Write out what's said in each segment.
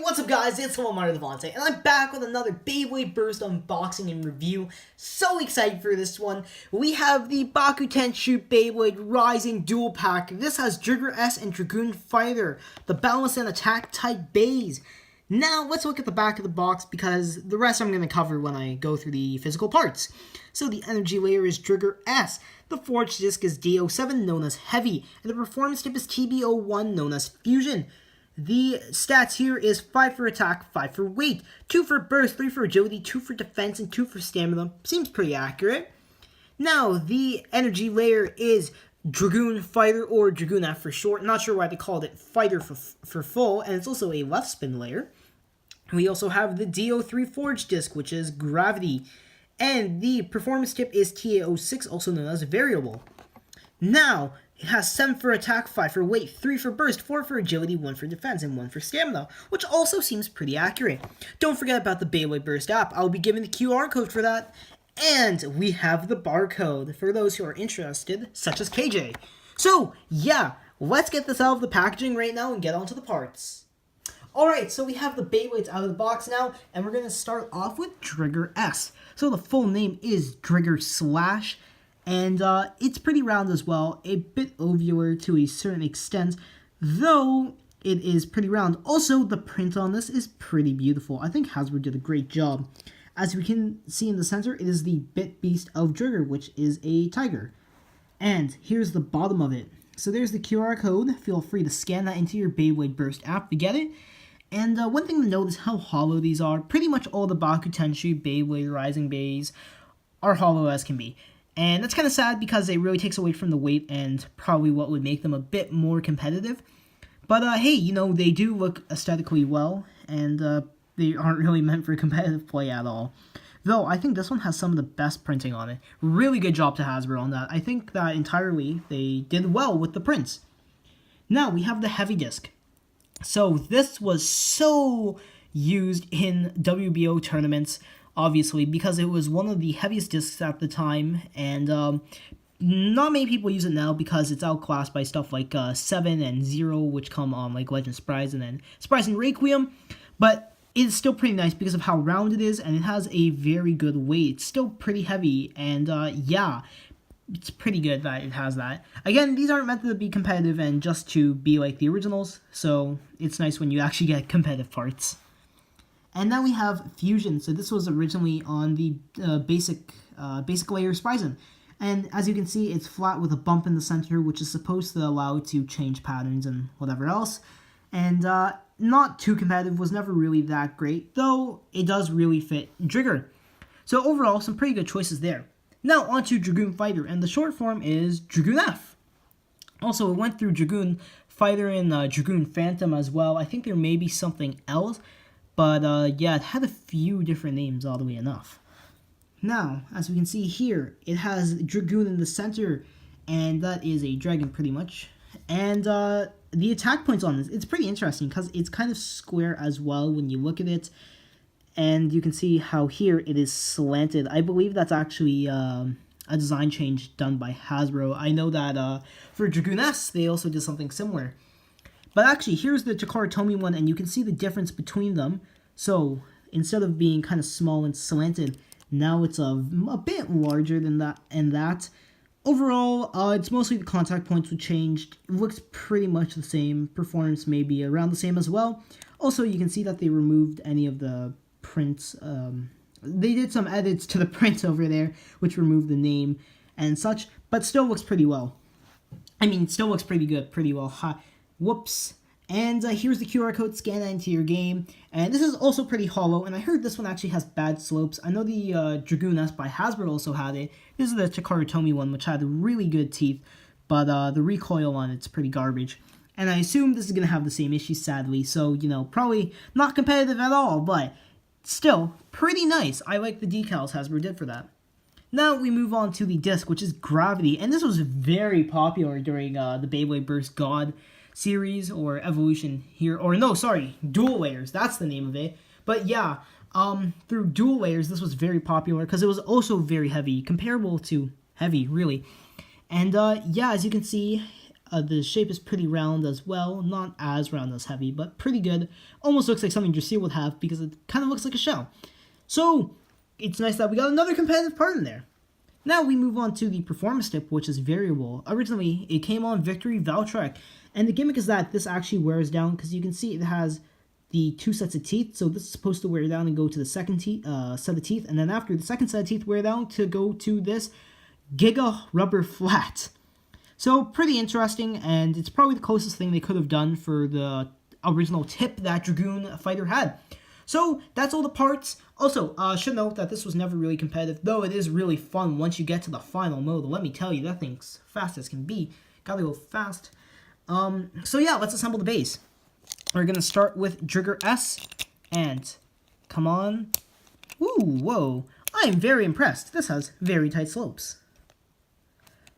what's up guys, it's LeMar DeVente, and I'm back with another Beyblade Burst unboxing and review. So excited for this one. We have the Bakuten Beyblade Rising Dual Pack. This has Driger S and Dragoon Fighter, the Balance and Attack type bays. Now, let's look at the back of the box because the rest I'm going to cover when I go through the physical parts. So the energy layer is Driger S, the forge disc is DO7 known as Heavy, and the performance tip is TBO1 known as Fusion. The stats here is 5 for attack, 5 for weight, 2 for burst, 3 for agility, 2 for defense, and 2 for stamina. Seems pretty accurate. Now, the energy layer is Dragoon Fighter, or Dragoon F for short. Not sure why they called it Fighter for full, and it's also a left spin layer. We also have the DO3 Forge Disc, which is Gravity, and the performance tip is TAO6, also known as Variable. Now, it has 7 for attack, 5 for weight, 3 for burst, 4 for agility, 1 for defense, and 1 for stamina, which also seems pretty accurate. Don't forget about the Beyblade Burst app. I'll be giving the QR code for that. And we have the barcode for those who are interested, such as KJ. So, yeah, let's get this out of the packaging right now and get onto the parts. Alright, so we have the Beyblades out of the box now, and we're going to start off with Driger S. So the full name is Driger Slash. And it's pretty round as well, a bit ovular to a certain extent, though it is pretty round. Also, the print on this is pretty beautiful. I think Hasbro did a great job. As we can see in the center, it is the Bit Beast of Driger, which is a tiger. And here's the bottom of it. So there's the QR code. Feel free to scan that into your Beyblade Burst app to get it. And one thing to note is how hollow these are. Pretty much all the Bakuten Beyblade Rising bays are hollow as can be. And that's kind of sad because it really takes away from the weight and probably what would make them a bit more competitive. But hey, you know, they do look aesthetically well, and they aren't really meant for competitive play at all. Though, I think this one has some of the best printing on it. Really good job to Hasbro on that. I think that entirely they did well with the prints. Now, we have the Heavy Disc. So, this was so used in WBO tournaments, obviously, because it was one of the heaviest discs at the time, and not many people use it now because it's outclassed by stuff like 7 and 0, which come on like Legend Surprise and then Surprise and Requiem, but it's still pretty nice because of how round it is, and it has a very good weight. It's still pretty heavy, and yeah, it's pretty good that it has that. Again, these aren't meant to be competitive and just to be like the originals, so it's nice when you actually get competitive parts. And then we have Fusion. So this was originally on the basic layer Spryzen. And as you can see, it's flat with a bump in the center, which is supposed to allow it to change patterns and whatever else. And not too competitive, was never really that great, though it does really fit Driger. So overall, some pretty good choices there. Now onto Dragoon Fighter, and the short form is Dragoon F. Also, it went through Dragoon Fighter and Dragoon Phantom as well. I think there may be something else. But, yeah, it had a few different names, oddly enough. Now, as we can see here, it has Dragoon in the center, and that is a dragon, pretty much. And, the attack points on this, it's pretty interesting, because it's kind of square as well when you look at it. And you can see how here it is slanted. I believe that's actually, a design change done by Hasbro. I know that, for Dragoon S, they also did something similar. But actually, here's the Takao Kinomiya one, and you can see the difference between them. So, instead of being kind of small and slanted, now it's a bit larger than that and that. Overall, it's mostly the contact points which changed. It looks pretty much the same. Performance may be around the same as well. Also, you can see that they removed any of the prints. They did some edits to the print over there, which removed the name and such, but still looks pretty well. I mean, it still looks pretty good, pretty well. Whoops. And here's the QR code, scan that into your game. And this is also pretty hollow, and I heard this one actually has bad slopes. I know the Dragoon S by Hasbro also had it. This is the Takao Kinomiya one, which had really good teeth, but the recoil on it's pretty garbage. And I assume this is going to have the same issues, sadly, so, you know, probably not competitive at all, but still, pretty nice. I like the decals Hasbro did for that. Now we move on to the disc, which is Gravity, and this was very popular during the Beyblade Burst God series or evolution here, or no, sorry, Dual Layers, that's the name of it. But yeah, through Dual Layers, this was very popular because it was also very heavy, comparable to Heavy, really. And yeah, as you can see, The shape is pretty round as well. Not as round as heavy, but pretty good. Almost looks like something Dracil would have because it kind of looks like a shell. So, it's nice that we got another competitive part in there. Now we move on to the performance tip, which is variable. Originally, it came on Victory Valtrek, and the gimmick is that this actually wears down, because you can see it has the 2 sets of teeth, so this is supposed to wear down and go to the second set of teeth, and then after the second set of teeth wear down to go to this Giga Rubber Flat. So, pretty interesting, and it's probably the closest thing they could have done for the original tip that Dragoon fighter had. So, that's all the parts. Also, should note that this was never really competitive, though it is really fun once you get to the final mode. Let me tell you, that thing's fast as can be. Gotta go fast. So yeah, let's assemble the base. We're gonna start with Driger S, and come on. Ooh, whoa. I am very impressed. This has very tight slopes.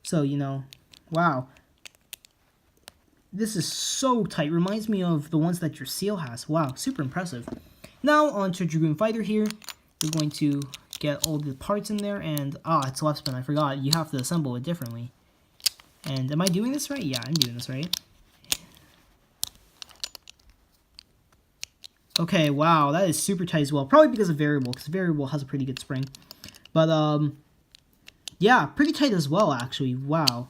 So, you know, wow. This is so tight. Reminds me of the ones that your Seal has. Wow, super impressive. Now, on to Dragoon Fighter here. We're going to get all the parts in there, and, it's left spin, I forgot. You have to assemble it differently. And, am I doing this right? Yeah, I'm doing this right. Okay, wow, that is super tight as well. Probably because of variable, because variable has a pretty good spring. But, yeah, pretty tight as well, actually. Wow.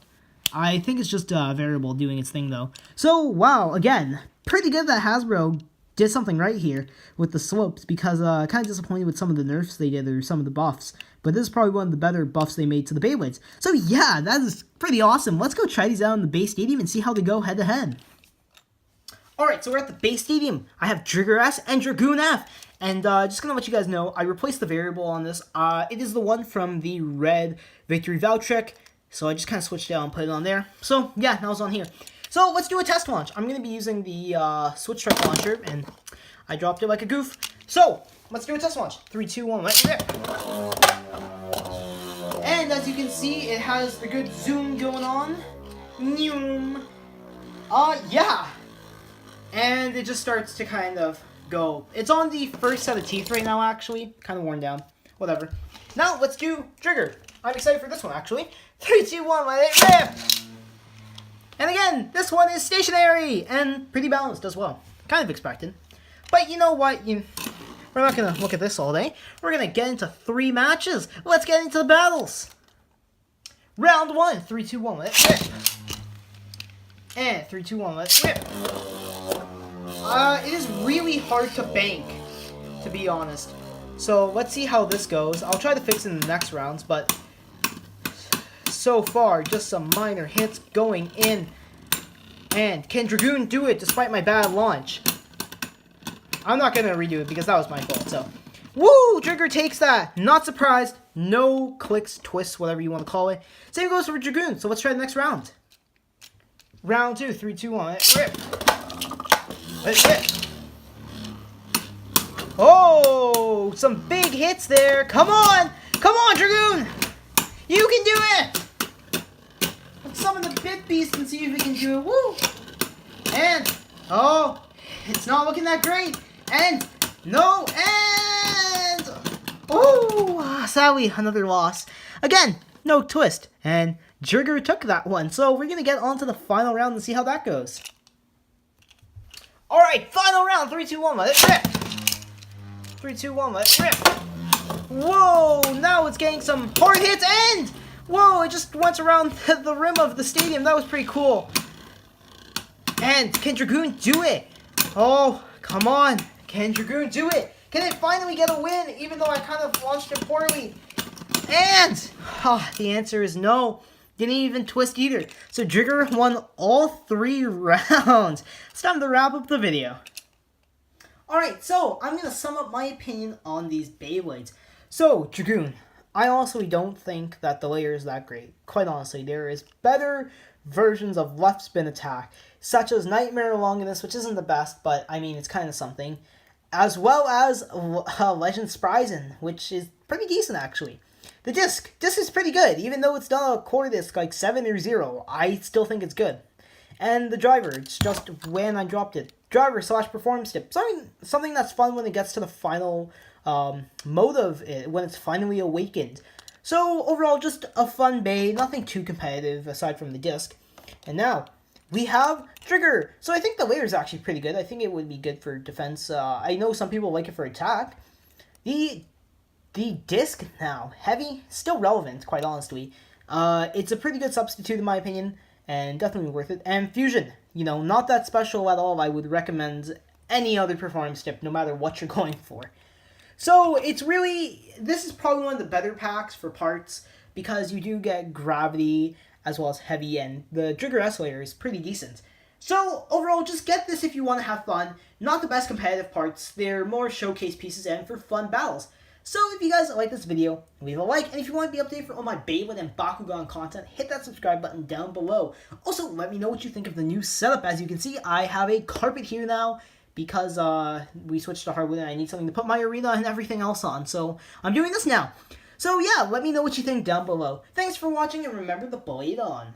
I think it's just variable doing its thing, though. So, wow, again, pretty good that Hasbro did something right here with the slopes, because kind of disappointed with some of the nerfs they did, or some of the buffs. But this is probably one of the better buffs they made to the Beyblades. So, yeah, that is pretty awesome. Let's go try these out in the base stadium and see how they go head-to-head. Alright, so we're at the base stadium. I have Driger S and Dragoon F. And just going to let you guys know, I replaced the variable on this. It is the one from the red Victory Valtrek. So I just kind of switched it out and put it on there. So, yeah, now it's on here. So, let's do a test launch. I'm going to be using the Switch Strike launcher, and I dropped it like a goof. So, let's do a test launch. 3, 2, 1, let's rip. And as you can see, it has the good zoom going on. Yeah. And it just starts to kind of go. It's on the first set of teeth right now, actually. Kind of worn down. Whatever. Now, let's do Driger. I'm excited for this one, actually. 3, 2, 1, let it rip! And again, this one is stationary and pretty balanced as well. Kind of expected. But you know what? We're not going to look at this all day. We're going to get into 3 matches. Let's get into the battles. Round 1. 3, 2, 1, let it rip. And 3, 2, 1, let it rip. It is really hard to bank, to be honest. So let's see how this goes. I'll try to fix it in the next rounds, but so far, just some minor hits going in. And can Dragoon do it despite my bad launch? I'm not going to redo it because that was my fault, so. Woo! Driger takes that. Not surprised. No clicks, twists, whatever you want to call it. Same goes for Dragoon, so let's try the next round. Round 2, 3, 2, 1, let's rip. Let's rip. Oh! Some big hits there. Come on! Come on, Dragoon! You can do it! Let's summon the Bit Beast and see if we can do it. Woo! And, oh, it's not looking that great. And, no, and, oh, sadly, another loss. Again, no twist. And Driger took that one. So we're going to get on to the final round and see how that goes. Alright, final round. 3, 2, 1, let it rip. 3, 2, 1, let it rip. Whoa, now it's getting some hard hits, and whoa, it just went around the rim of the stadium. That was pretty cool. And can Dragoon do it? Oh, come on. Can Dragoon do it? Can it finally get a win, even though I kind of launched it poorly? And the answer is no. Didn't even twist either. So Driger won all 3 rounds. It's time to wrap up the video. Alright, so I'm going to sum up my opinion on these Beyblades. So, Dragoon, I honestly don't think that the layer is that great. Quite honestly, there is better versions of left spin attack, such as Nightmare Longinus, which isn't the best, but I mean, it's kind of something. As well as Legend Spryzen, which is pretty decent actually. The disc is pretty good, even though it's not a core disc like 7 or 0, I still think it's good. And the driver, it's just when I dropped it. Driver / performance tip. Something that's fun when it gets to the final mode of it, when it's finally awakened. So overall, just a fun bay, nothing too competitive aside from the disc. And now, we have Driger. So I think the layer is actually pretty good. I think it would be good for defense. I know some people like it for attack. The disc now, heavy, still relevant, quite honestly. It's a pretty good substitute in my opinion, and definitely worth it. And fusion, not that special at all. I would recommend any other performance tip, no matter what you're going for. So this is probably one of the better packs for parts, because you do get gravity as well as heavy, and the Driger S layer is pretty decent. So overall, just get this if you want to have fun. Not the best competitive parts, they're more showcase pieces and for fun battles. So if you guys like this video, leave a like, and if you want to be updated for all my Beyblade and Bakugan content, hit that subscribe button down below. Also, let me know what you think of the new setup. As you can see, I have a carpet here now, because we switched to hardwood and I need something to put my arena and everything else on. So I'm doing this now. So yeah, let me know what you think down below. Thanks for watching, and remember to blade on.